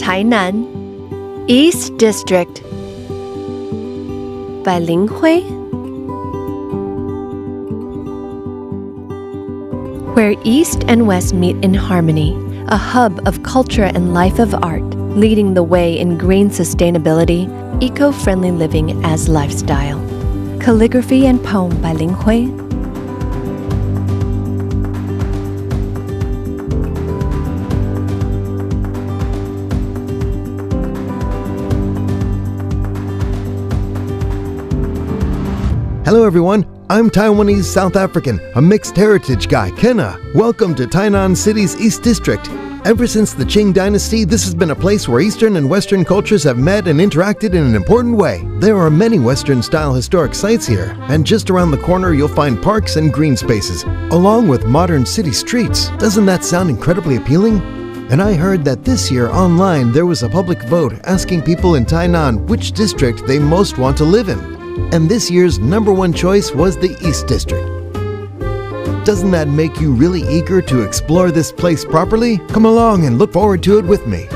Tainan, East District by Lin Hui. Where East and West meet in harmony, a hub of culture and life of art, leading the way in green sustainability, eco-friendly living as lifestyle. Calligraphy and Poem by Lin Hui. Hello everyone, I'm Taiwanese South African, a mixed heritage guy, Kenna. Welcome to Tainan City's East District. Ever since the Qing Dynasty, this has been a place where Eastern and Western cultures have met and interacted in an important way. There are many Western-style historic sites here, and just around the corner you'll find parks and green spaces, along with modern city streets. Doesn't that sound incredibly appealing? And I heard that this year online there was a public vote asking people in Tainan which district they most want to live in. And this year's #1 choice was the East District. Doesn't that make you really eager to explore this place properly? Come along and look forward to it with me.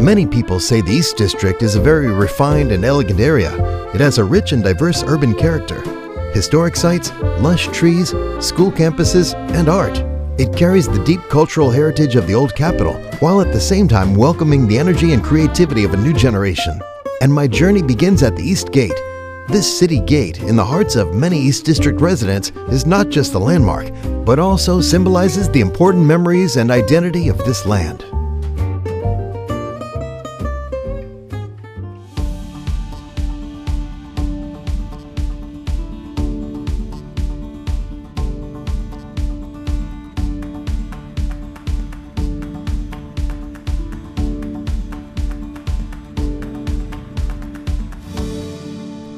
Many people say the East District is a very refined and elegant area. It has a rich and diverse urban character, historic sites, lush trees, school campuses, and art. It carries the deep cultural heritage of the old capital, while at the same time welcoming the energy and creativity of a new generation. And my journey begins at the East Gate. This city gate, in the hearts of many East District residents, is not just a landmark, but also symbolizes the important memories and identity of this land.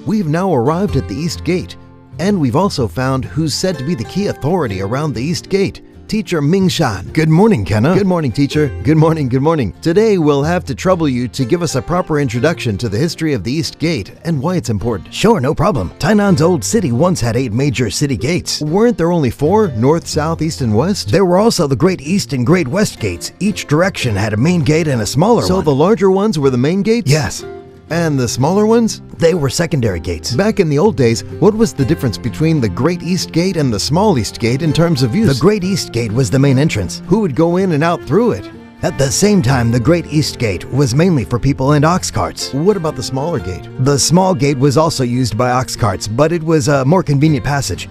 We've now arrived at the East Gate, and we've also found who's said to be the key authority around the East Gate, Teacher Ming Shan. Good morning, Kenna. Good morning, teacher. Good morning, good morning. Today we'll have to trouble you to give us a proper introduction to the history of the East Gate and why it's important. Sure, no problem. Tainan's old city once had 8 major city gates. Weren't there only 4? North, South, East, and West? There were also the Great East and Great West gates. Each direction had a main gate and a smaller one. So the larger ones were the main gates? Yes. And the smaller ones? They were secondary gates. Back in the old days, what was the difference between the Great East Gate and the Small East Gate in terms of use? The Great East Gate was the main entrance. Who would go in and out through it? At the same time, the Great East Gate was mainly for people and ox carts. What about the smaller gate? The small gate was also used by ox carts, but it was a more convenient passage.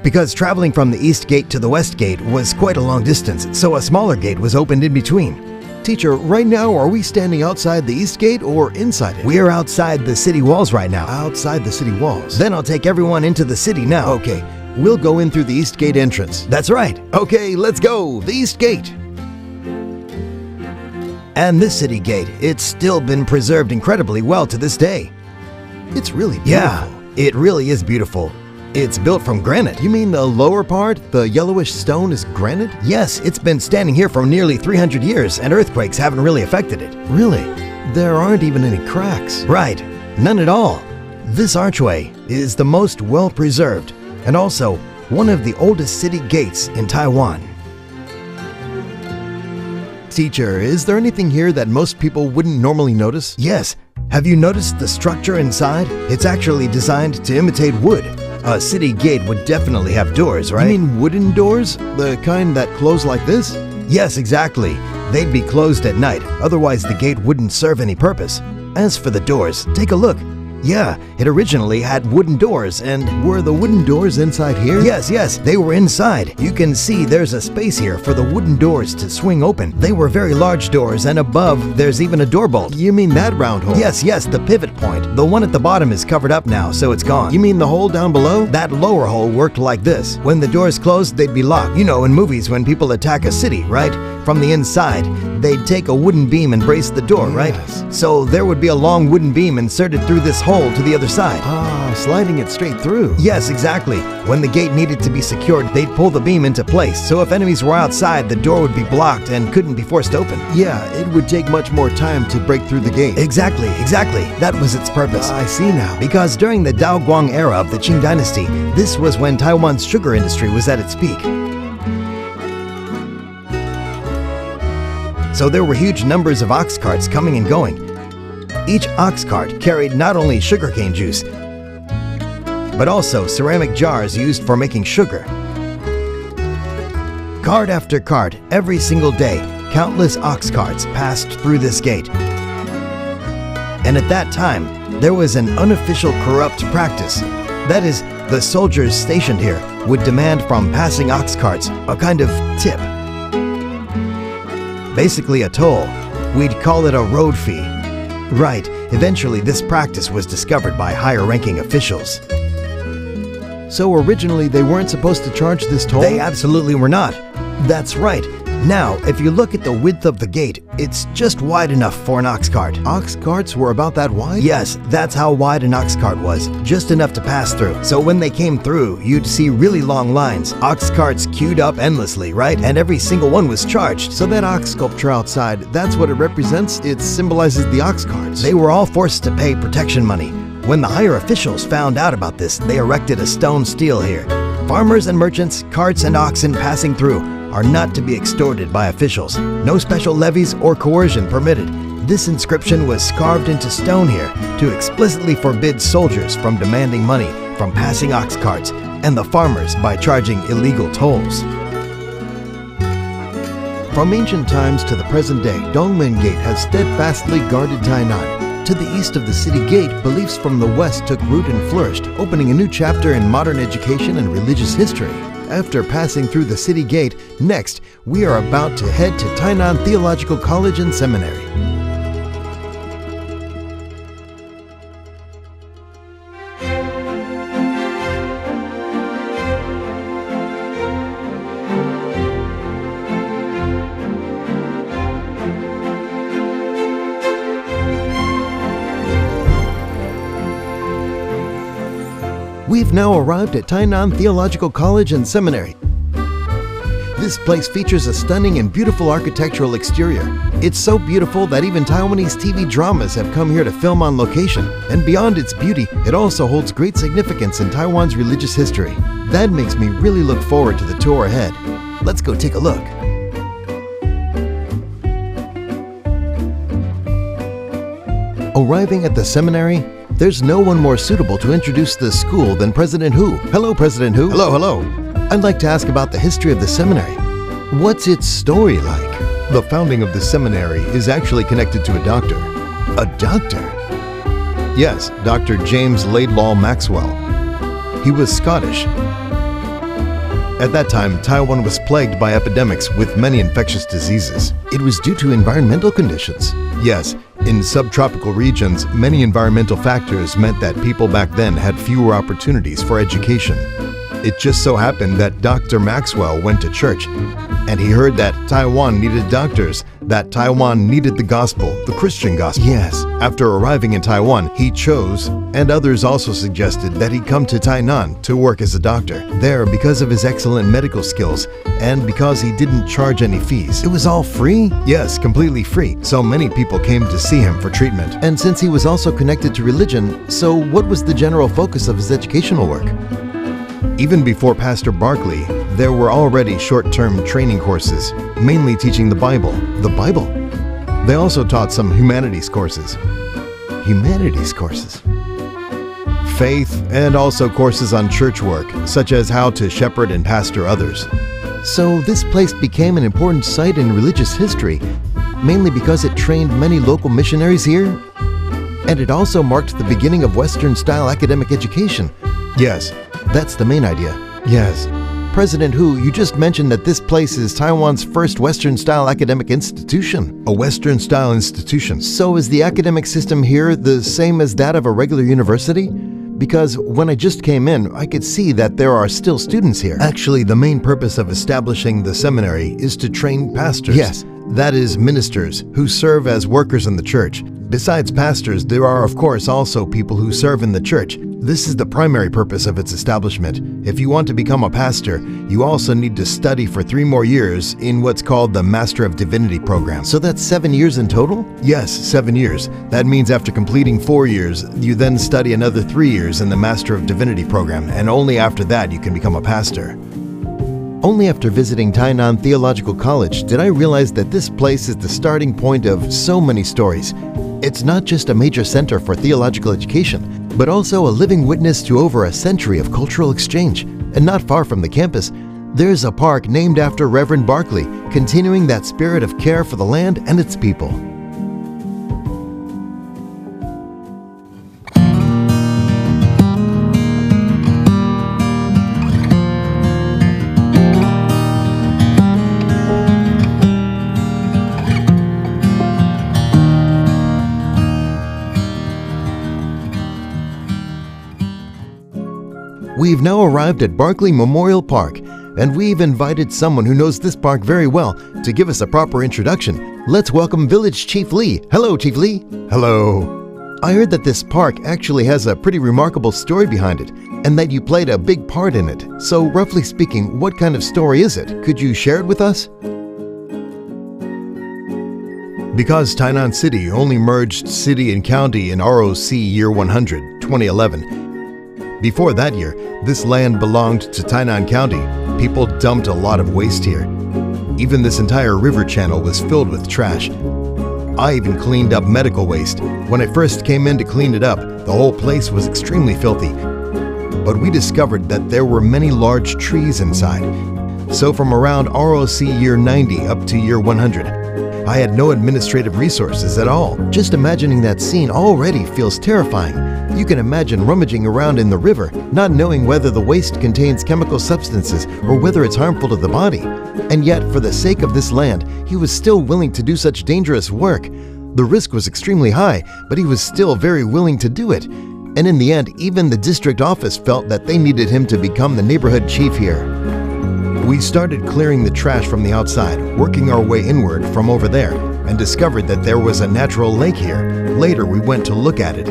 Because traveling from the East Gate to the West Gate was quite a long distance, so a smaller gate was opened in between. Teacher, right now are we standing outside the East Gate or inside it? We're outside the city walls right now. Outside the city walls? Then I'll take everyone into the city now. Okay, we'll go in through the East Gate entrance. That's right. Okay, let's go. The East Gate. And this city gate, it's still been preserved incredibly well to this day. It's really beautiful. Yeah, it really is beautiful. It's built from granite. You mean the lower part, the yellowish stone, is granite? Yes, it's been standing here for nearly 300 years, and earthquakes haven't really affected it. Really? There aren't even any cracks. Right, none at all. This archway is the most well-preserved, and also one of the oldest city gates in Taiwan. Teacher, is there anything here that most people wouldn't normally notice? Yes. Have you noticed the structure inside? It's actually designed to imitate wood. A city gate would definitely have doors, right? You mean wooden doors? The kind that close like this? Yes, exactly. They'd be closed at night, otherwise the gate wouldn't serve any purpose. As for the doors, take a look. Yeah, it originally had wooden doors and... Were the wooden doors inside here? Yes, they were inside. You can see there's a space here for the wooden doors to swing open. They were very large doors, and above there's even a door bolt. You mean that round hole? Yes, the pivot point. The one at the bottom is covered up now, so it's gone. You mean the hole down below? That lower hole worked like this. When the doors closed, they'd be locked. You know, in movies when people attack a city, right? From the inside, they'd take a wooden beam and brace the door, right? So there would be a long wooden beam inserted through this hole to the other side. Ah, sliding it straight through. Yes, exactly. When the gate needed to be secured, they'd pull the beam into place, so if enemies were outside, the door would be blocked and couldn't be forced open. Yeah, it would take much more time to break through the gate. Exactly. That was its purpose. I see now. Because during the Daoguang era of the Qing Dynasty, this was when Taiwan's sugar industry was at its peak. so there were huge numbers of ox carts coming and going. Each ox cart carried not only sugarcane juice, but also ceramic jars used for making sugar. Cart after cart, every single day, countless ox carts passed through this gate. And at that time, there was an unofficial corrupt practice. That is, the soldiers stationed here would demand from passing ox carts a kind of tip. Basically a toll. We'd call it a road fee. Right, eventually this practice was discovered by higher-ranking officials. So originally they weren't supposed to charge this toll? They absolutely were not. That's right. Now, if you look at the width of the gate, it's just wide enough for an ox cart. Ox carts were about that wide? Yes, that's how wide an ox cart was, just enough to pass through. So when they came through, you'd see really long lines, ox carts queued up endlessly, right? And every single one was charged. So that ox sculpture outside, that's what it represents? It symbolizes the ox carts. They were all forced to pay protection money. When the higher officials found out about this, they erected a stone stele here. Farmers and merchants, carts and oxen passing through are not to be extorted by officials. No special levies or coercion permitted. This inscription was carved into stone here to explicitly forbid soldiers from demanding money from passing ox carts and the farmers by charging illegal tolls. From ancient times to the present day, Dongmen Gate has steadfastly guarded Tainan. To the east of the city gate, beliefs from the west took root and flourished, opening a new chapter in modern education and religious history. After passing through the city gate, next, we are about to head to Tainan Theological College and Seminary. We've now arrived at Tainan Theological College and Seminary. This place features a stunning and beautiful architectural exterior. It's so beautiful that even Taiwanese TV dramas have come here to film on location. And beyond its beauty, it also holds great significance in Taiwan's religious history. That makes me really look forward to the tour ahead. Let's go take a look. Arriving at the seminary, there's no one more suitable to introduce the school than President Hu. Hello, President Hu. Hello, hello. I'd like to ask about the history of the seminary. What's its story like? The founding of the seminary is actually connected to a doctor. A doctor? Yes, Dr. James Laidlaw Maxwell. He was Scottish. At that time, Taiwan was plagued by epidemics with many infectious diseases. It was due to environmental conditions. Yes, in subtropical regions, many environmental factors meant that people back then had fewer opportunities for education. It just so happened that Dr. Maxwell went to church, and he heard that Taiwan needed doctors, that Taiwan needed the gospel, the Christian gospel. Yes, after arriving in Taiwan, he chose, and others also suggested, that he come to Tainan to work as a doctor. There, because of his excellent medical skills, and because he didn't charge any fees. It was all free? Yes, completely free. So many people came to see him for treatment. And since he was also connected to religion, so what was the general focus of his educational work? Even before Pastor Barclay, there were already short-term training courses, mainly teaching the Bible. The Bible? They also taught some humanities courses. Humanities courses? Faith, and also courses on church work, such as how to shepherd and pastor others. So this place became an important site in religious history, mainly because it trained many local missionaries here? And it also marked the beginning of Western-style academic education. Yes, that's the main idea. Yes. President Hu, you just mentioned that this place is Taiwan's first Western-style academic institution. A Western-style institution. So is the academic system here the same as that of a regular university? Because when I just came in, I could see that there are still students here. Actually, the main purpose of establishing the seminary is to train pastors. Yes, that is ministers who serve as workers in the church. Besides pastors, there are of course also people who serve in the church. This is the primary purpose of its establishment. If you want to become a pastor, you also need to study for 3 more years in what's called the Master of Divinity program. So that's 7 years in total? Yes, 7 years. That means after completing 4 years, you then study another 3 years in the Master of Divinity program, and only after that you can become a pastor. Only after visiting Tainan Theological College did I realize that this place is the starting point of so many stories. It's not just a major center for theological education, but also a living witness to over a century of cultural exchange. And not far from the campus, there's a park named after Reverend Barclay, continuing that spirit of care for the land and its people. We've now arrived at Barclay Memorial Park, and we've invited someone who knows this park very well to give us a proper introduction. Let's welcome Village Chief Lee. Hello, Chief Lee. Hello. I heard that this park actually has a pretty remarkable story behind it, and that you played a big part in it. So, roughly speaking, what kind of story is it? Could you share it with us? Because Tainan City only merged city and county in ROC year 100, 2011. Before that year, this land belonged to Tainan County. People dumped a lot of waste here. Even this entire river channel was filled with trash. I even cleaned up medical waste. When I first came in to clean it up, the whole place was extremely filthy. But we discovered that there were many large trees inside. So from around ROC year 90 up to year 100, I had no administrative resources at all. Just imagining that scene already feels terrifying. You can imagine rummaging around in the river, not knowing whether the waste contains chemical substances or whether it's harmful to the body. And yet, for the sake of this land, he was still willing to do such dangerous work. The risk was extremely high, but he was still very willing to do it. And in the end, even the district office felt that they needed him to become the neighborhood chief here. We started clearing the trash from the outside, working our way inward from over there, and discovered that there was a natural lake here. Later, we went to look at it,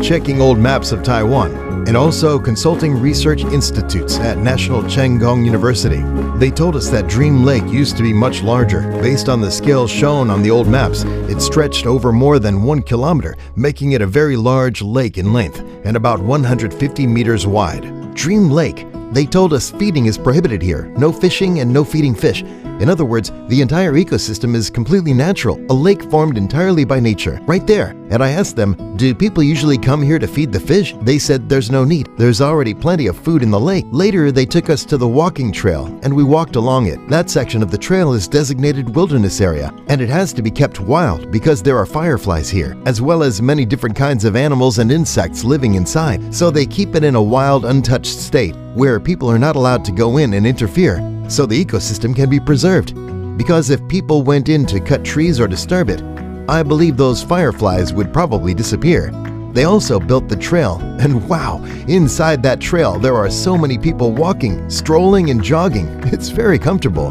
checking old maps of Taiwan, and also consulting research institutes at National Cheng University. They told us that Dream Lake used to be much larger. Based on the scale shown on the old maps, it stretched over more than 1 kilometer, making it a very large lake in length and about 150 meters wide. Dream Lake. They told us feeding is prohibited here, no fishing and no feeding fish. In other words, the entire ecosystem is completely natural, a lake formed entirely by nature, right there. And I asked them, do people usually come here to feed the fish? They said there's no need. There's already plenty of food in the lake. Later, they took us to the walking trail, and we walked along it. That section of the trail is designated wilderness area, and it has to be kept wild because there are fireflies here, as well as many different kinds of animals and insects living inside. So they keep it in a wild, untouched state, where people are not allowed to go in and interfere, so the ecosystem can be preserved. Because if people went in to cut trees or disturb it, I believe those fireflies would probably disappear. They also built the trail, and wow, inside that trail there are so many people walking, strolling and jogging. It's very comfortable.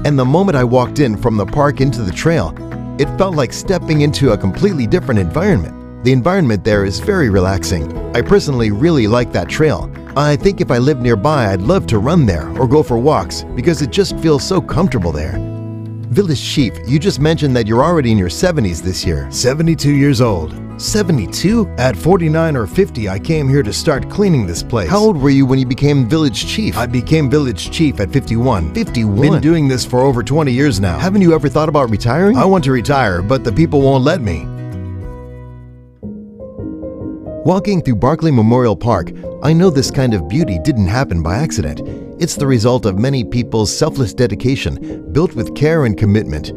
And the moment I walked in from the park into the trail, it felt like stepping into a completely different environment. The environment there is very relaxing. I personally really like that trail. I think if I lived nearby, I'd love to run there or go for walks because it just feels so comfortable there. Village Chief, you just mentioned that you're already in your 70s this year. 72 years old. 72? At 49 or 50, I came here to start cleaning this place. How old were you when you became Village Chief? I became Village Chief at 51. 51? Been doing this for over 20 years now. Haven't you ever thought about retiring? I want to retire, but the people won't let me. Walking through Barclay Memorial Park, I know this kind of beauty didn't happen by accident. It's the result of many people's selfless dedication, built with care and commitment.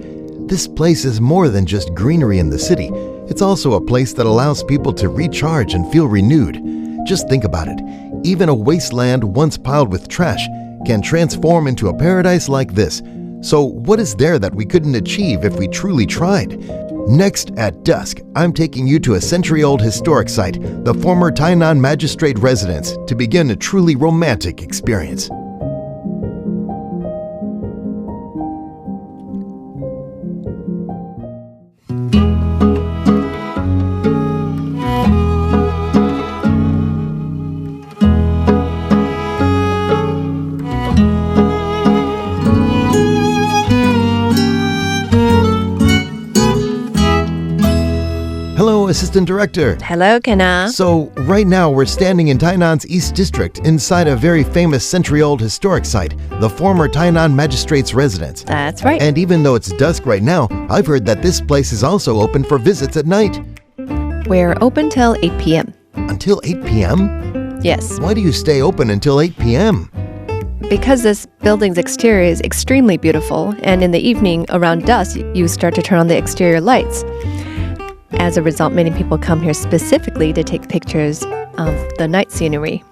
This place is more than just greenery in the city. It's also a place that allows people to recharge and feel renewed. Just think about it. Even a wasteland once piled with trash can transform into a paradise like this. So what is there that we couldn't achieve if we truly tried? Next, at dusk, I'm taking you to a century-old historic site, the former Tainan Magistrate residence, to begin a truly romantic experience. Assistant Director. Hello, Kenna. So, right now we're standing in Tainan's East District inside a very famous century-old historic site, the former Tainan Magistrate's residence. That's right. And even though it's dusk right now, I've heard that this place is also open for visits at night. We're open till 8 p.m. Until 8 p.m.? Yes, Why do you stay open until 8 p.m.? because this building's exterior is extremely beautiful, and in the evening, around dusk, you start to turn on the exterior lights. As a result, many people come here specifically to take pictures of the night scenery.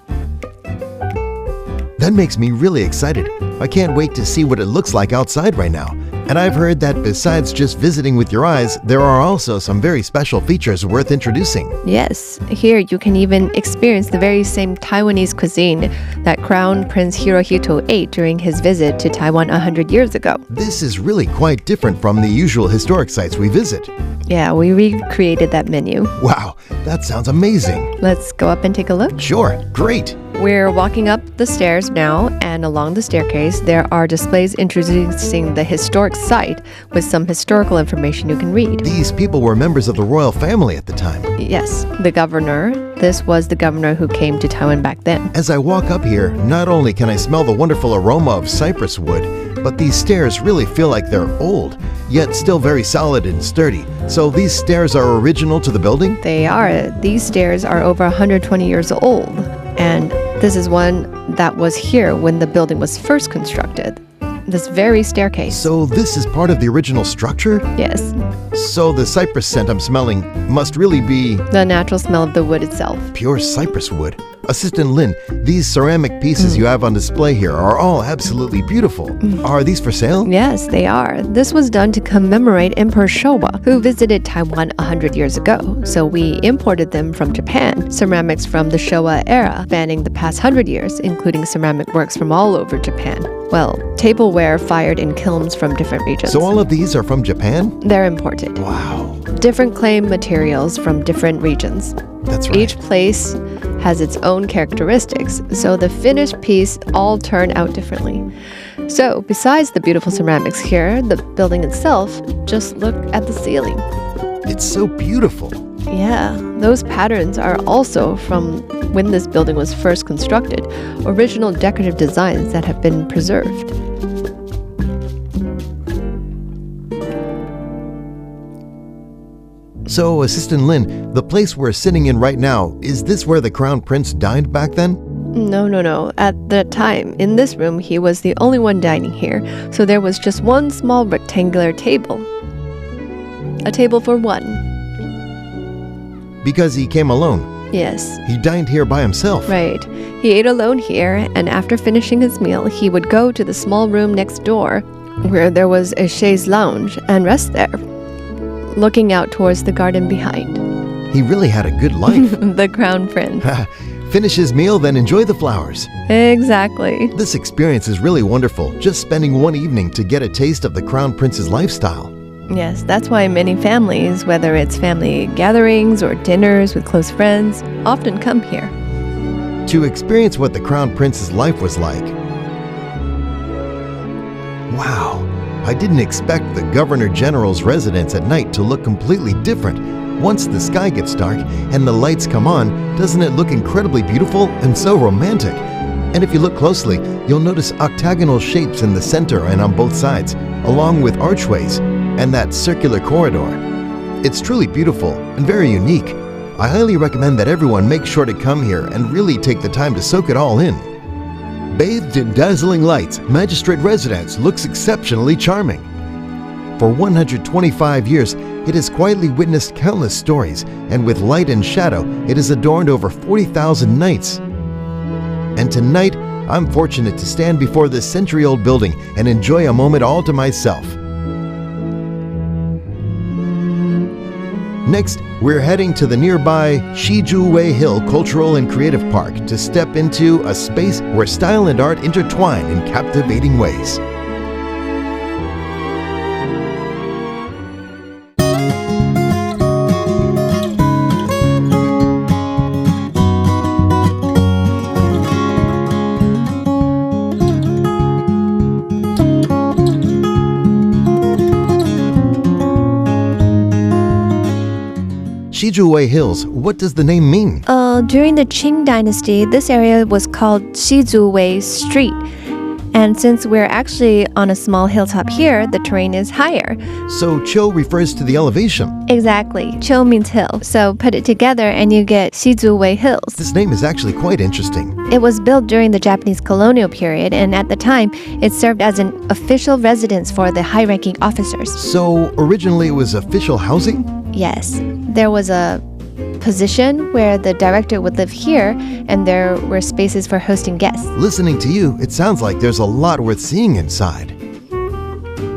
That makes me really excited. I can't wait to see what it looks like outside right now. And I've heard that besides just visiting with your eyes, there are also some very special features worth introducing. Yes, here you can even experience the very same Taiwanese cuisine that Crown Prince Hirohito ate during his visit to Taiwan 100 years ago. This is really quite different from the usual historic sites we visit. Yeah, we recreated that menu. Wow, that sounds amazing. Let's go up and take a look. Sure, great. We're walking up the stairs now, and along the staircase, there are displays introducing the historic site with some historical information you can read. These people were members of the royal family at the time. Yes, the governor. This was the governor who came to Taiwan back then. As I walk up here, not only can I smell the wonderful aroma of cypress wood, but these stairs really feel like they're old, yet still very solid and sturdy. So these stairs are original to the building? They are. These stairs are over 120 years old, and this is one that was here when the building was first constructed. This very staircase. So this is part of the original structure? Yes, So the cypress scent I'm smelling must really be the natural smell of the wood itself. pure cypress wood. Assistant Lin, these ceramic pieces you have on display here are all absolutely beautiful. Are these for sale? Yes, they are. This was done to commemorate Emperor Showa, who visited Taiwan 100 years ago. So we imported them from Japan, ceramics from the Showa era, spanning the past 100 years, including ceramic works from all over Japan. Well, tableware fired in kilns from different regions. So all of these are from Japan? They're imported. Wow, Different clay materials from different regions. that's right. Each place has its own characteristics, so the finished piece all turn out differently. So, besides the beautiful ceramics here, the building itself, just look at the ceiling. It's so beautiful. Yeah, those patterns are also from when this building was first constructed, original decorative designs that have been preserved. So, Assistant Lin, the place we're sitting in right now, is this where the Crown Prince dined back then? No. At that time, in this room, he was the only one dining here, so there was just one small rectangular table. A table for one. Because he came alone. Yes, He dined here by himself. right. He ate alone here, and after finishing his meal, he would go to the small room next door, where there was a chaise lounge, and rest there, looking out towards the garden behind. He really had a good life. The Crown Prince. Finish his meal, then enjoy the flowers. Exactly. This experience is really wonderful, just spending one evening to get a taste of the Crown Prince's lifestyle. Yes, that's why many families, whether it's family gatherings or dinners with close friends, often come here. To experience what the Crown Prince's life was like. Wow, I didn't expect the Governor General's residence at night to look completely different. Once the sky gets dark and the lights come on, doesn't it look incredibly beautiful and so romantic? And if you look closely, you'll notice octagonal shapes in the center and on both sides, along with archways and that circular corridor. It's truly beautiful and very unique. I highly recommend that everyone make sure to come here and really take the time to soak it all in. Bathed in dazzling lights, Magistrate Residence looks exceptionally charming. For 125 years, it has quietly witnessed countless stories, and with light and shadow, it has adorned over 40,000 nights. And tonight, I'm fortunate to stand before this century-old building and enjoy a moment all to myself. Next, we're heading to the nearby Xizhuwei Hill Cultural and Creative Park to step into a space where style and art intertwine in captivating ways. Xizhuwei Hills, what does the name mean? During the Qing dynasty, this area was called Xizhuwei Street. And since we're actually on a small hilltop here, the terrain is higher. So Cho refers to the elevation. Exactly. Cho means hill. So put it together and you get Xizhuwei Hills. This name is actually quite interesting. It was built during the Japanese colonial period, and at the time, it served as an official residence for the high-ranking officers. So originally it was official housing? Yes. There was a position where the director would live here, and there were spaces for hosting guests. Listening to you, it sounds like there's a lot worth seeing inside.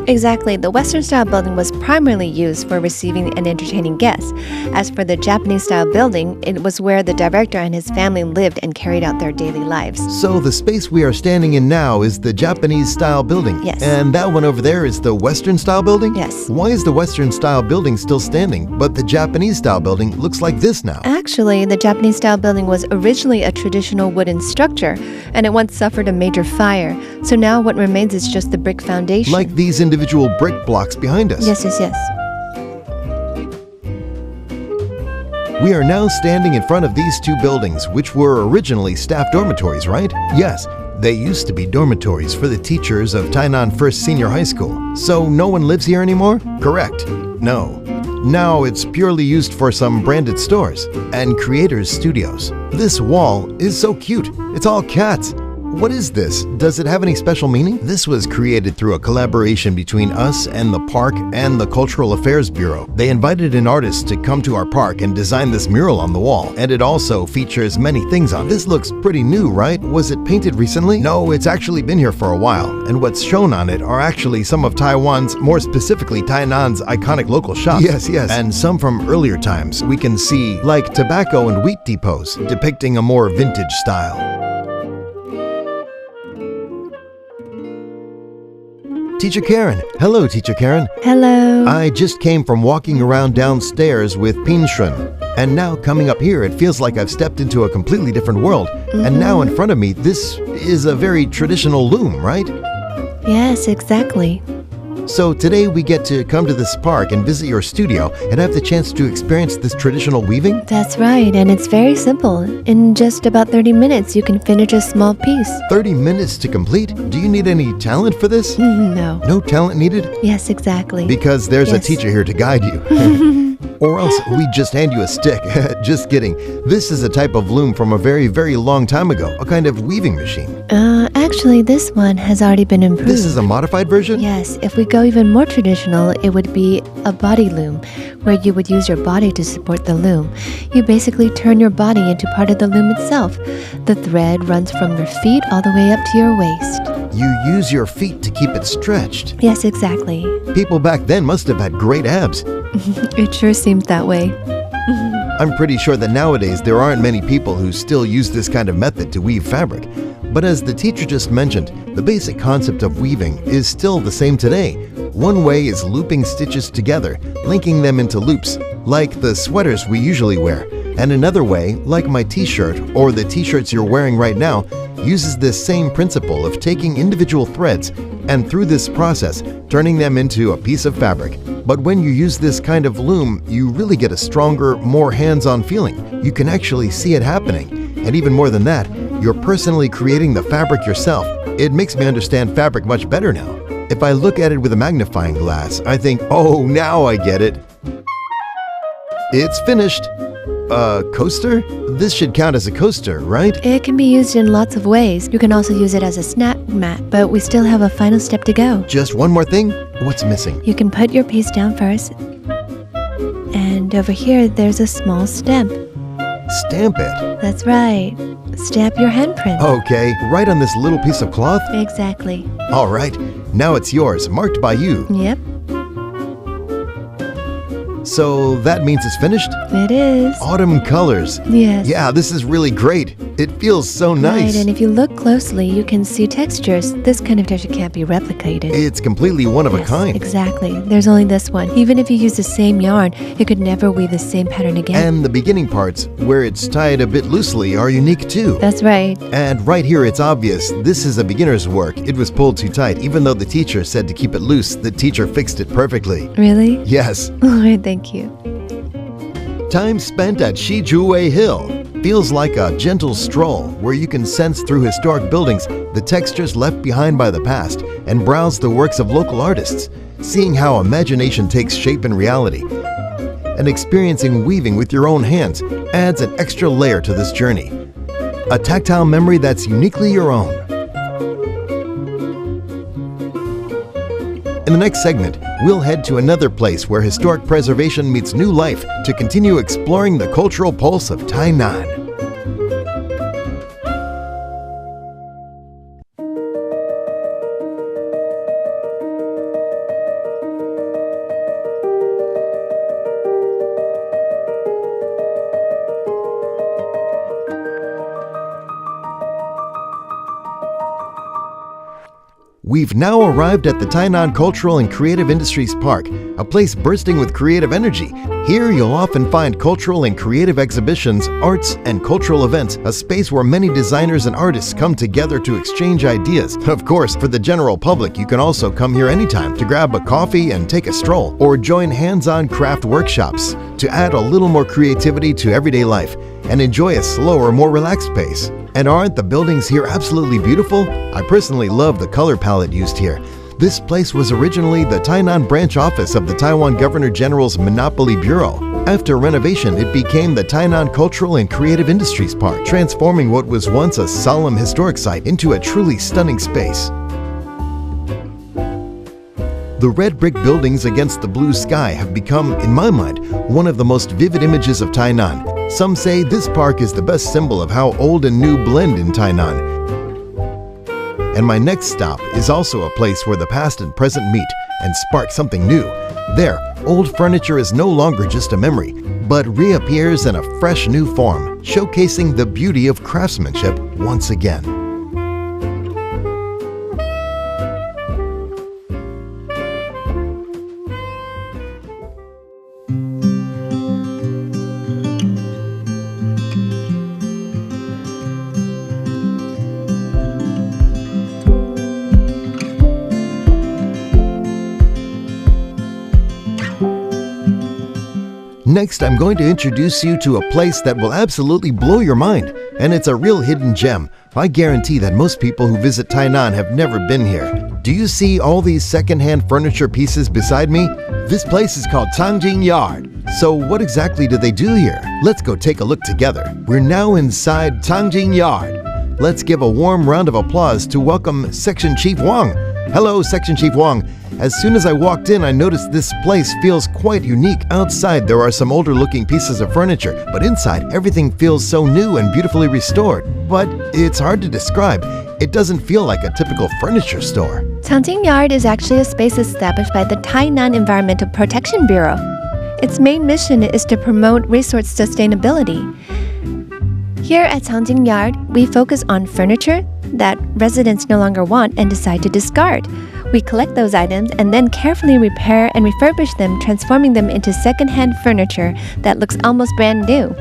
Exactly. The Western-style building was primarily used for receiving and entertaining guests. As for the Japanese-style building, it was where the director and his family lived and carried out their daily lives. So the space we are standing in now is the Japanese-style building? Yes. And that one over there is the Western-style building? Yes. Why is the Western-style building still standing, but the Japanese-style building looks like this now? Actually, the Japanese-style building was originally a traditional wooden structure, and it once suffered a major fire. So now what remains is just the brick foundation. Like these individual brick blocks behind us. Yes. We are now standing in front of these two buildings, which were originally staff dormitories, right? Yes, they used to be dormitories for the teachers of Tainan First Senior High School. So no one lives here anymore? Correct. No. Now it's purely used for some branded stores and creators' studios. This wall is so cute. It's all cats. What is this? Does it have any special meaning? This was created through a collaboration between us and the park and the Cultural Affairs Bureau. They invited an artist to come to our park and design this mural on the wall, and it also features many things on it. This looks pretty new, right? Was it painted recently? No, it's actually been here for a while, and what's shown on it are actually some of Taiwan's, more specifically Tainan's, iconic local shops. Yes, and some from earlier times we can see, like tobacco and wheat depots, depicting a more vintage style. Teacher Karen. Hello, Teacher Karen. Hello. I just came from walking around downstairs with Pinshun, and now coming up here, it feels like I've stepped into a completely different world. And now in front of me, this is a very traditional loom, right? Yes, exactly. So today we get to come to this park and visit your studio and have the chance to experience this traditional weaving? That's right, and it's very simple. In just about 30 minutes, you can finish a small piece. 30 minutes to complete? Do you need any talent for this? No. No talent needed? Yes, exactly. Because there's a teacher here to guide you. Or else we just hand you a stick. Just kidding. This is a type of loom from a very, very long time ago. A kind of weaving machine. Actually, this one has already been improved. This is a modified version? Yes. If we go even more traditional, it would be a body loom, where you would use your body to support the loom. You basically turn your body into part of the loom itself. The thread runs from your feet all the way up to your waist. You use your feet to keep it stretched. Yes, exactly. People back then must have had great abs. It sure seems that way. I'm pretty sure that nowadays there aren't many people who still use this kind of method to weave fabric. But as the teacher just mentioned, the basic concept of weaving is still the same today. One way is looping stitches together, linking them into loops, like the sweaters we usually wear. And another way, like my t-shirt or the t-shirts you're wearing right now, uses this same principle of taking individual threads and through this process, turning them into a piece of fabric. But when you use this kind of loom, you really get a stronger, more hands-on feeling. You can actually see it happening. And even more than that, you're personally creating the fabric yourself. It makes me understand fabric much better now. If I look at it with a magnifying glass, I think, oh, now I get it. It's finished. Coaster? This should count as a coaster, right? It can be used in lots of ways. You can also use it as a snack mat, but we still have a final step to go. Just one more thing? What's missing? You can put your piece down first. And over here, there's a small stamp. Stamp it? That's right. Stamp your handprint. Okay, right on this little piece of cloth? Exactly. All right, now it's yours, marked by you. Yep. So that means it's finished? It is. Autumn colors. Yes. Yeah, this is really great. It feels so nice. Right, and if you look closely, you can see textures. This kind of texture can't be replicated. It's completely one of a kind. Exactly. There's only this one. Even if you use the same yarn, you could never weave the same pattern again. And the beginning parts, where it's tied a bit loosely, are unique too. That's right. And right here it's obvious, this is a beginner's work. It was pulled too tight. Even though the teacher said to keep it loose, the teacher fixed it perfectly. Really? Yes. All right, thank you. Time spent at Xizhuwei Hill feels like a gentle stroll where you can sense through historic buildings the textures left behind by the past and browse the works of local artists, seeing how imagination takes shape in reality. And experiencing weaving with your own hands adds an extra layer to this journey. A tactile memory that's uniquely your own. In the next segment, we'll head to another place where historic preservation meets new life to continue exploring the cultural pulse of Tainan. We've now arrived at the Tainan Cultural and Creative Industries Park, a place bursting with creative energy. Here you'll often find cultural and creative exhibitions, arts, and cultural events, a space where many designers and artists come together to exchange ideas. Of course, for the general public, you can also come here anytime to grab a coffee and take a stroll, or join hands-on craft workshops to add a little more creativity to everyday life and enjoy a slower, more relaxed pace. And aren't the buildings here absolutely beautiful? I personally love the color palette used here. This place was originally the Tainan branch office of the Taiwan Governor General's Monopoly Bureau. After renovation, it became the Tainan Cultural and Creative Industries Park, transforming what was once a solemn historic site into a truly stunning space. The red brick buildings against the blue sky have become, in my mind, one of the most vivid images of Tainan. Some say this park is the best symbol of how old and new blend in Tainan. And my next stop is also a place where the past and present meet and spark something new. There, old furniture is no longer just a memory, but reappears in a fresh new form, showcasing the beauty of craftsmanship once again. Next, I'm going to introduce you to a place that will absolutely blow your mind, and it's a real hidden gem. I guarantee that most people who visit Tainan have never been here. Do you see all these second-hand furniture pieces beside me? This place is called Cang Jin Yard. So what exactly do they do here? Let's go take a look together. We're now inside Cang Jin Yard. Let's give a warm round of applause to welcome Section Chief Wang. Hello, Section Chief Wang. As soon as I walked in, I noticed this place feels quite unique. Outside, there are some older-looking pieces of furniture, but inside, everything feels so new and beautifully restored. But it's hard to describe. It doesn't feel like a typical furniture store. Cang Jin Yard is actually a space established by the Tainan Environmental Protection Bureau. Its main mission is to promote resource sustainability. Here at Cang Jin Yard, we focus on furniture that residents no longer want and decide to discard. We collect those items and then carefully repair and refurbish them, transforming them into second-hand furniture that looks almost brand new.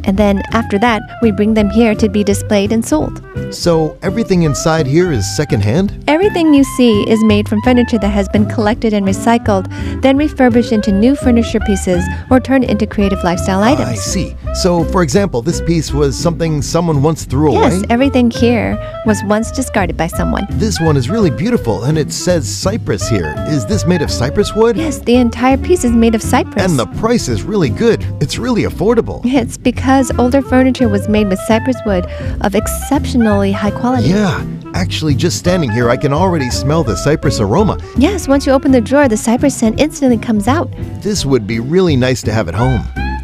And then after that, we bring them here to be displayed and sold. So everything inside here is second-hand? Everything you see is made from furniture that has been collected and recycled, then refurbished into new furniture pieces or turned into creative lifestyle items. I see. So, for example, this piece was something someone once threw away? Yes, everything here was once discarded by someone. This one is really beautiful, and it says cypress here. Is this made of cypress wood? Yes, the entire piece is made of cypress. And the price is really good. It's really affordable. It's because older furniture was made with cypress wood of exceptionally high quality. Yeah, actually just standing here, I can already smell the cypress aroma. Yes, once you open the drawer, the cypress scent instantly comes out. This would be really nice to have at home.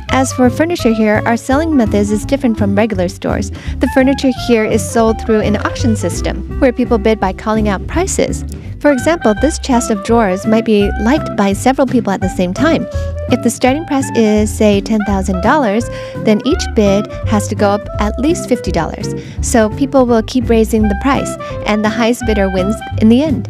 As for furniture here, our selling methods is different from regular stores. The furniture here is sold through an auction system, where people bid by calling out prices. For example, this chest of drawers might be liked by several people at the same time. If the starting price is, say, $10,000, then each bid has to go up at least $50. So people will keep raising the price, and the highest bidder wins in the end.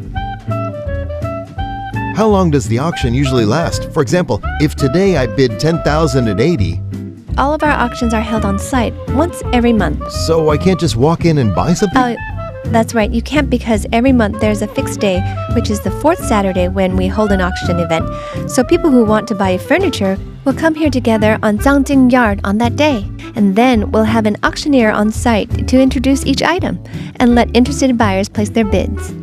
How long does the auction usually last? For example, if today I bid $10,080, all of our auctions are held on site once every month. So I can't just walk in and buy something? That's right, you can't, because every month there's a fixed day, which is the fourth Saturday when we hold an auction event. So people who want to buy furniture We'll come here together on Cang Jin Yard on that day, and then we'll have an auctioneer on site to introduce each item and let interested buyers place their bids.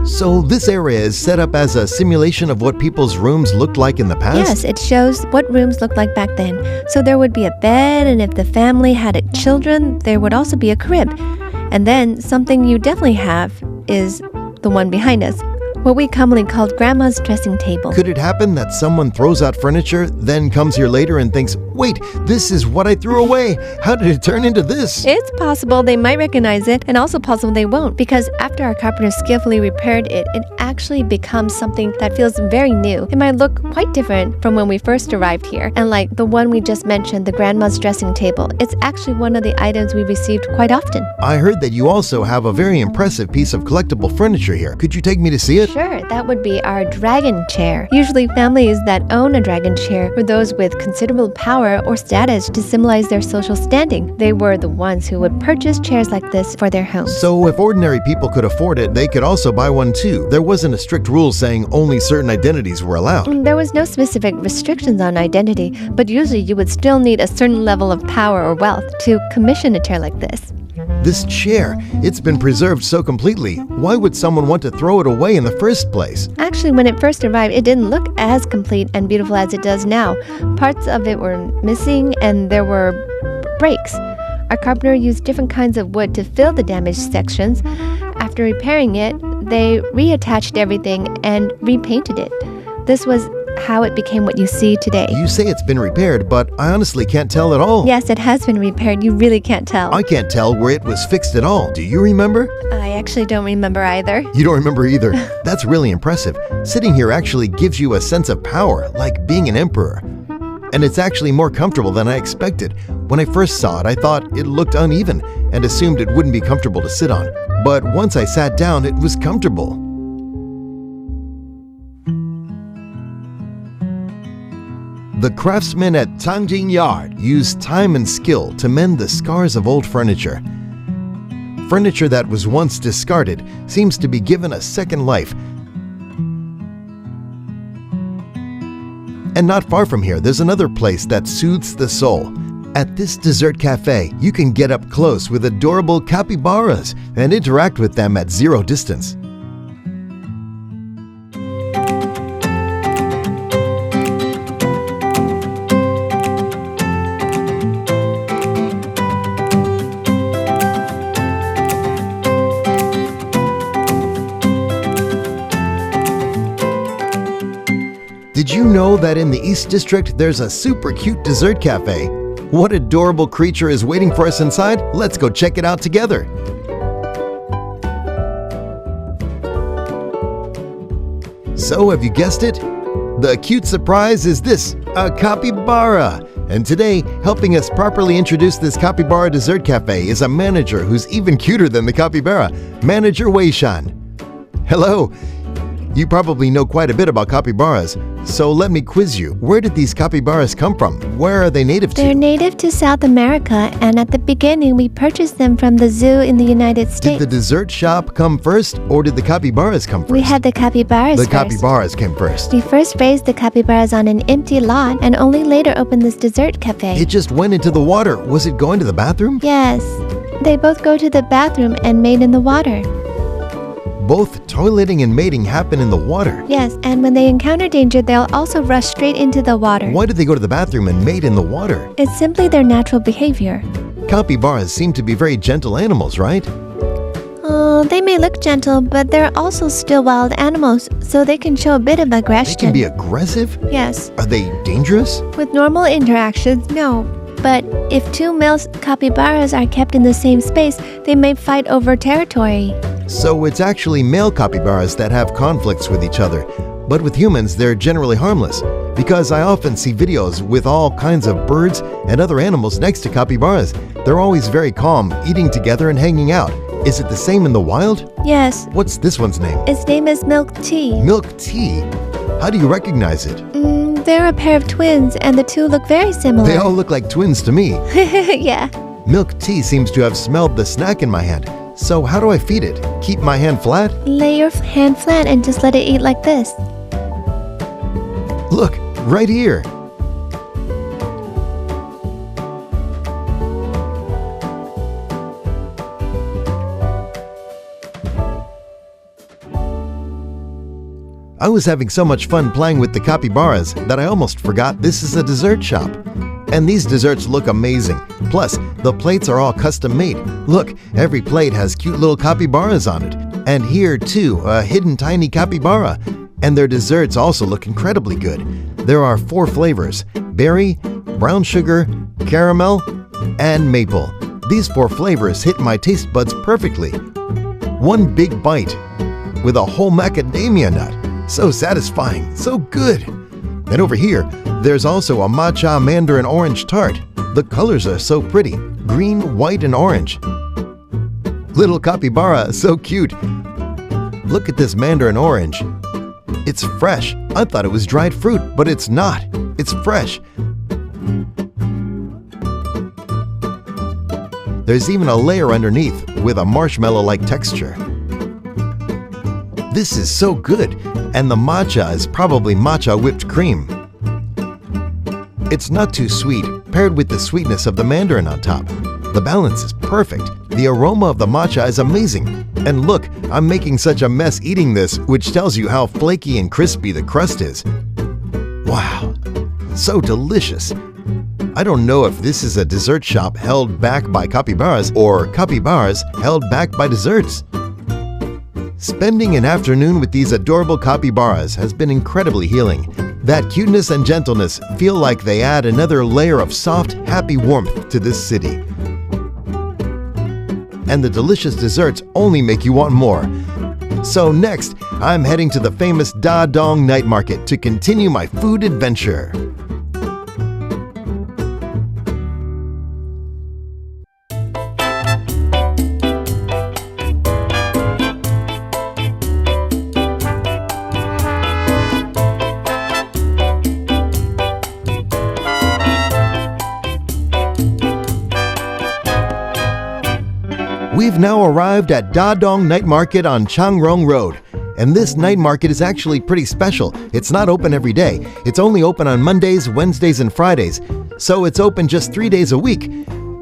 So this area is set up as a simulation of what people's rooms looked like in the past? Yes, it shows what rooms looked like back then. So there would be a bed, and if the family had children, there would also be a crib. And then something you definitely have is the one behind us, what we commonly called Grandma's dressing table. Could it happen that someone throws out furniture, then comes here later and thinks, wait, this is what I threw away. How did it turn into this? It's possible they might recognize it, and also possible they won't, because after our carpenter skillfully repaired it, it actually becomes something that feels very new. It might look quite different from when we first arrived here. And like the one we just mentioned, the Grandma's dressing table, it's actually one of the items we received quite often. I heard that you also have a very impressive piece of collectible furniture here. Could you take me to see it? Sure, that would be our dragon chair. Usually families that own a dragon chair were those with considerable power or status to symbolize their social standing. They were the ones who would purchase chairs like this for their homes. So if ordinary people could afford it, they could also buy one too. There wasn't a strict rule saying only certain identities were allowed. There was no specific restrictions on identity, but usually you would still need a certain level of power or wealth to commission a chair like this. This chair, it's been preserved so completely. Why would someone want to throw it away in the first place? Actually, when it first arrived, it didn't look as complete and beautiful as it does now. Parts of it were missing and there were breaks. Our carpenter used different kinds of wood to fill the damaged sections. After repairing it, they reattached everything and repainted it. This was how it became what you see today. You say it's been repaired, but I honestly can't tell at all. Yes, it has been repaired. You really can't tell. I can't tell where it was fixed at all. Do you remember? I actually don't remember either. You don't remember either. That's really impressive. Sitting here actually gives you a sense of power, like being an emperor. And it's actually more comfortable than I expected. When I first saw it, I thought it looked uneven and assumed it wouldn't be comfortable to sit on. But once I sat down, it was comfortable. The craftsmen at Cang Jin Yard use time and skill to mend the scars of old furniture. Furniture that was once discarded seems to be given a second life. And not far from here, there's another place that soothes the soul. At this dessert cafe, you can get up close with adorable capybaras and interact with them at zero distance. Did you know that in the East District there's a super cute dessert cafe? What adorable creature is waiting for us inside? Let's go check it out together. So have you guessed it? The cute surprise is this, a capybara. And today, helping us properly introduce this capybara dessert cafe is a manager who's even cuter than the capybara, Manager Wei Shan. Hello. You probably know quite a bit about capybaras, so let me quiz you. Where did these capybaras come from? Where are they native to? They're native to South America, and at the beginning we purchased them from the zoo in the United States. Did the dessert shop come first, or did the capybaras come first? We had the capybaras The capybaras came first. We first raised the capybaras on an empty lot and only later opened this dessert cafe. It just went into the water. Was it going to the bathroom? Yes. They both go to the bathroom and mate in the water. Both toileting and mating happen in the water. Yes, and when they encounter danger, they'll also rush straight into the water. Why do they go to the bathroom and mate in the water? It's simply their natural behavior. Capybaras seem to be very gentle animals, right? They may look gentle, but they're also still wild animals, so they can show a bit of aggression. They can be aggressive? Yes. Are they dangerous? With normal interactions, no. But if two male capybaras are kept in the same space, they may fight over territory. So it's actually male capybaras that have conflicts with each other. But with humans, they're generally harmless. Because I often see videos with all kinds of birds and other animals next to capybaras. They're always very calm, eating together and hanging out. Is it the same in the wild? Yes. What's this one's name? Its name is Milk Tea. Milk Tea? How do you recognize it? They're a pair of twins, and the two look very similar. They all look like twins to me. Yeah. Milk Tea seems to have smelled the snack in my hand. So how do I feed it? Keep my hand flat? Lay your hand flat and just let it eat like this. Look, right here. I was having so much fun playing with the capybaras that I almost forgot this is a dessert shop. And these desserts look amazing. Plus, the plates are all custom made. Look, every plate has cute little capybaras on it. And here too, a hidden tiny capybara. And their desserts also look incredibly good. There are 4 flavors: berry, brown sugar, caramel, and maple. These 4 flavors hit my taste buds perfectly. One big bite with a whole macadamia nut. So satisfying, so good. And over here, there's also a matcha mandarin orange tart. The colors are so pretty, green, white, and orange. Little capybara, so cute. Look at this mandarin orange. It's fresh. I thought it was dried fruit, but it's not. It's fresh. There's even a layer underneath with a marshmallow-like texture. This is so good, and the matcha is probably matcha whipped cream. It's not too sweet, paired with the sweetness of the mandarin on top. The balance is perfect. The aroma of the matcha is amazing. And look, I'm making such a mess eating this, which tells you how flaky and crispy the crust is. Wow, so delicious. I don't know if this is a dessert shop held back by capybaras or capybaras held back by desserts. Spending an afternoon with these adorable capybaras has been incredibly healing. That cuteness and gentleness feel like they add another layer of soft, happy warmth to this city. And the delicious desserts only make you want more. So next, I'm heading to the famous Dadong night market to continue my food adventure. We've now arrived at Dadong Night Market on Changrong Road. And this night market is actually pretty special. It's not open every day. It's only open on Mondays, Wednesdays, and Fridays. So it's open just 3 days a week.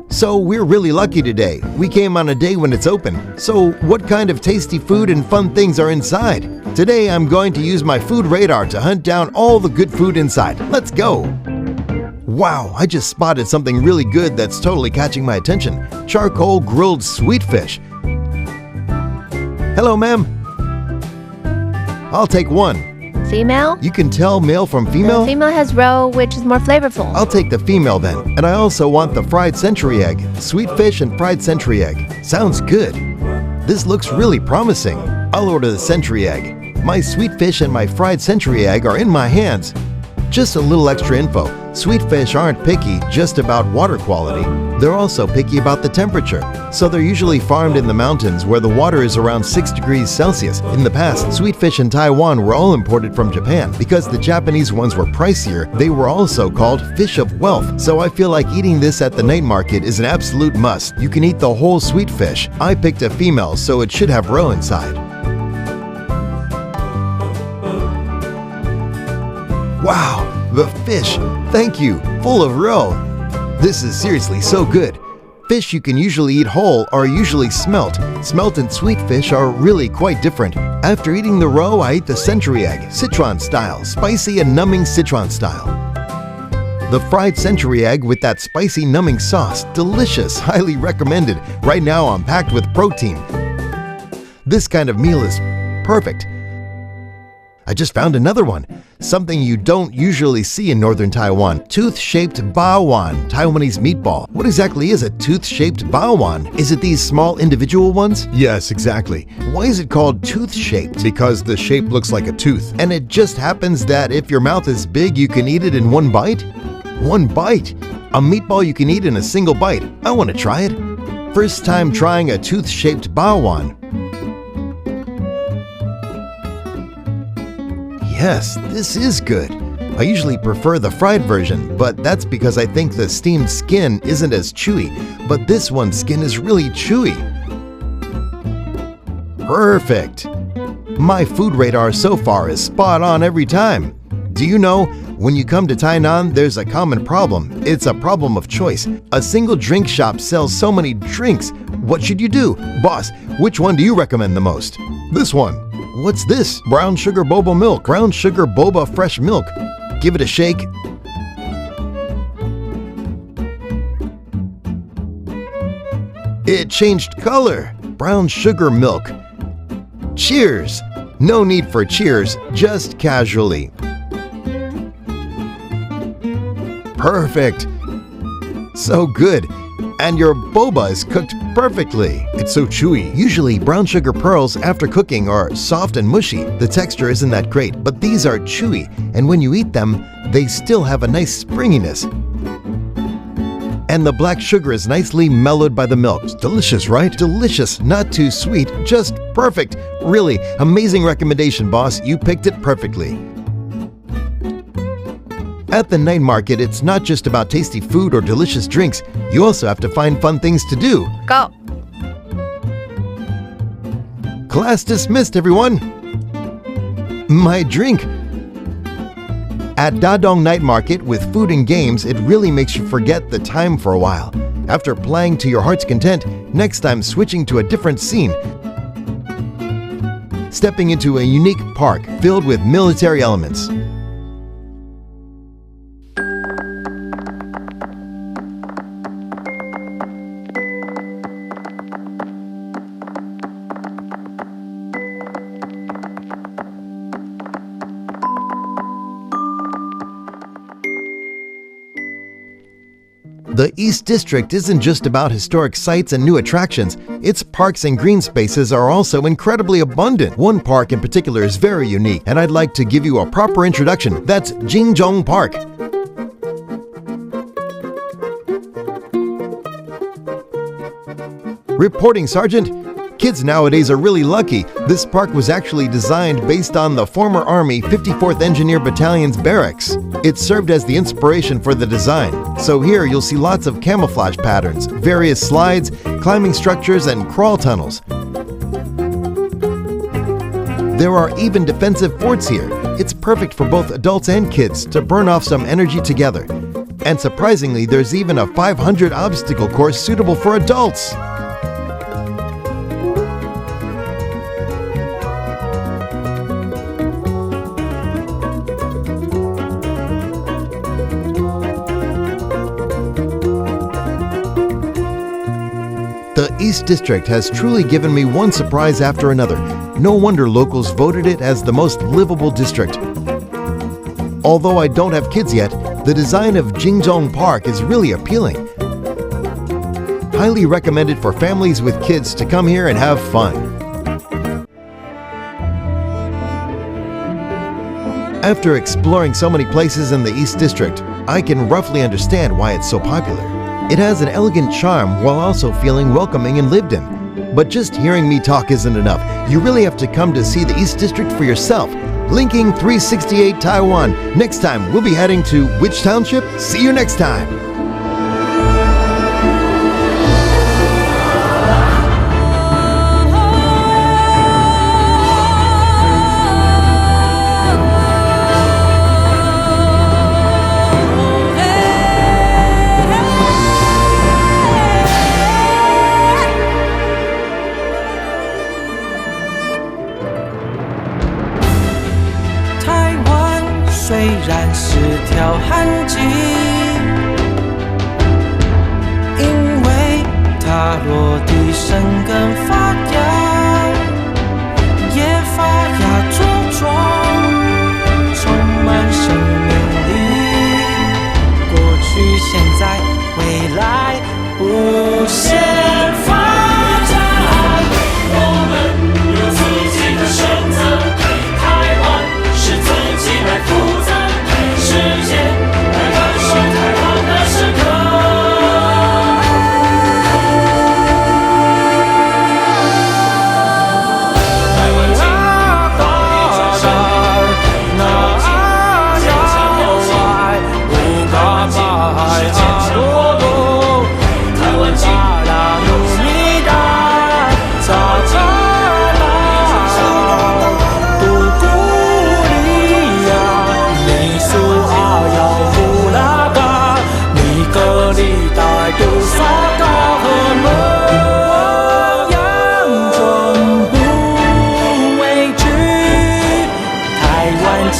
So we're really lucky today. We came on a day when it's open. So what kind of tasty food and fun things are inside? Today I'm going to use my food radar to hunt down all the good food inside. Let's go! Wow, I just spotted something really good that's totally catching my attention. Charcoal grilled sweet fish. Hello, ma'am. I'll take one. Female? You can tell male from female? The female has roe, which is more flavorful. I'll take the female then. And I also want the fried century egg. Sweet fish and fried century egg. Sounds good. This looks really promising. I'll order the century egg. My sweet fish and my fried century egg are in my hands. Just a little extra info. Sweet fish aren't picky just about water quality. They're also picky about the temperature. So they're usually farmed in the mountains where the water is around 6 degrees Celsius. In the past, sweet fish in Taiwan were all imported from Japan. Because the Japanese ones were pricier, they were also called fish of wealth. So I feel like eating this at the night market is an absolute must. You can eat the whole sweet fish. I picked a female, so it should have roe inside. Wow, the fish, thank you, full of roe. This is seriously so good. Fish you can usually eat whole are usually smelt. Smelt and sweet fish are really quite different. After eating the roe, I ate the century egg, Sichuan style, spicy and numbing Sichuan style. The fried century egg with that spicy numbing sauce, delicious, highly recommended. Right now I'm packed with protein. This kind of meal is perfect. I just found another one, something you don't usually see in northern Taiwan. Tooth-shaped baowan, Taiwanese meatball. What exactly is a tooth-shaped baowan? Is it these small individual ones? Yes, exactly. Why is it called tooth-shaped? Because the shape looks like a tooth. And it just happens that if your mouth is big, you can eat it in one bite? One bite? A meatball you can eat in a single bite. I want to try it. First time trying a tooth-shaped baowan. Yes, this is good. I usually prefer the fried version, but that's because I think the steamed skin isn't as chewy, but this one's skin is really chewy. Perfect! My food radar so far is spot on every time. Do you know, when you come to Tainan, there's a common problem. It's a problem of choice. A single drink shop sells so many drinks. What should you do? Boss, which one do you recommend the most? This one. What's this? Brown sugar boba milk. Brown sugar boba fresh milk. Give it a shake. It changed color. Brown sugar milk. Cheers! No need for cheers, just casually. Perfect! So good. And your boba is cooked perfectly. It's so chewy. Usually, brown sugar pearls after cooking are soft and mushy. The texture isn't that great, but these are chewy, and when you eat them, they still have a nice springiness. And the black sugar is nicely mellowed by the milk. It's delicious, right? Delicious, not too sweet, just perfect. Really, amazing recommendation, boss. You picked it perfectly. At the night market, it's not just about tasty food or delicious drinks. You also have to find fun things to do. Go! Class dismissed, everyone. My drink. At Dadong Night Market, with food and games, it really makes you forget the time for a while. After playing to your heart's content, next time switching to a different scene. Stepping into a unique park filled with military elements. The East District isn't just about historic sites and new attractions. Its parks and green spaces are also incredibly abundant. One park in particular is very unique, and I'd like to give you a proper introduction. That's Jingzhong Park. Reporting, Sergeant. Kids nowadays are really lucky. This park was actually designed based on the former Army 54th Engineer Battalion's barracks. It served as the inspiration for the design. So here you'll see lots of camouflage patterns, various slides, climbing structures, and crawl tunnels. There are even defensive forts here. It's perfect for both adults and kids to burn off some energy together. And surprisingly, there's even a 500 obstacle course suitable for adults. The East District has truly given me one surprise after another. No wonder locals voted it as the most livable district. Although I don't have kids yet, the design of Jingzhong Park is really appealing. Highly recommended for families with kids to come here and have fun. After exploring so many places in the East District, I can roughly understand why it's so popular. It has an elegant charm while also feeling welcoming and lived in. But just hearing me talk isn't enough. You really have to come to see the East District for yourself. Linking368 Taiwan. Next time, we'll be heading to which township? See you next time!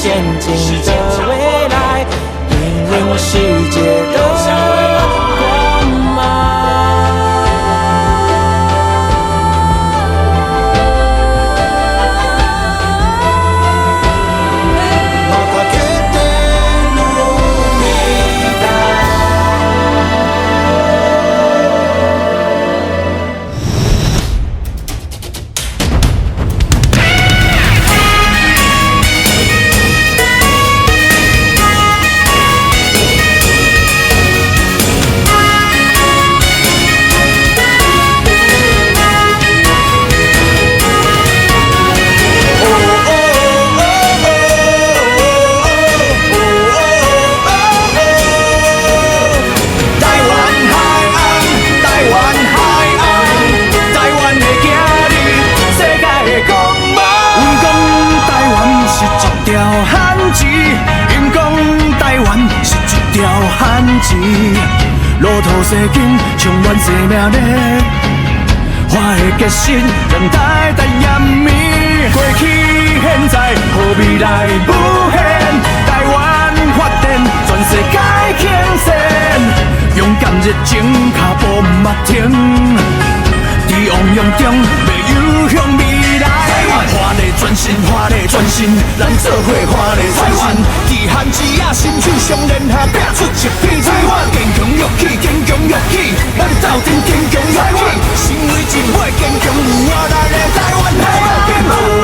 现今的未来，引领我世界的光芒。路途西经，充满生命力，我的决心让代代延绵。过去现在，和未来无限，台湾发展，全世界倾斜，勇敢热情，脚步不停，在汪洋中要游向未来。华丽转身，华丽转身，咱做伙华丽转身。遗憾之夜，心手相连下，拼出一片台湾。坚强勇气，坚强勇气，咱斗阵坚强勇气。成为一伙坚强有活力的台湾，台湾。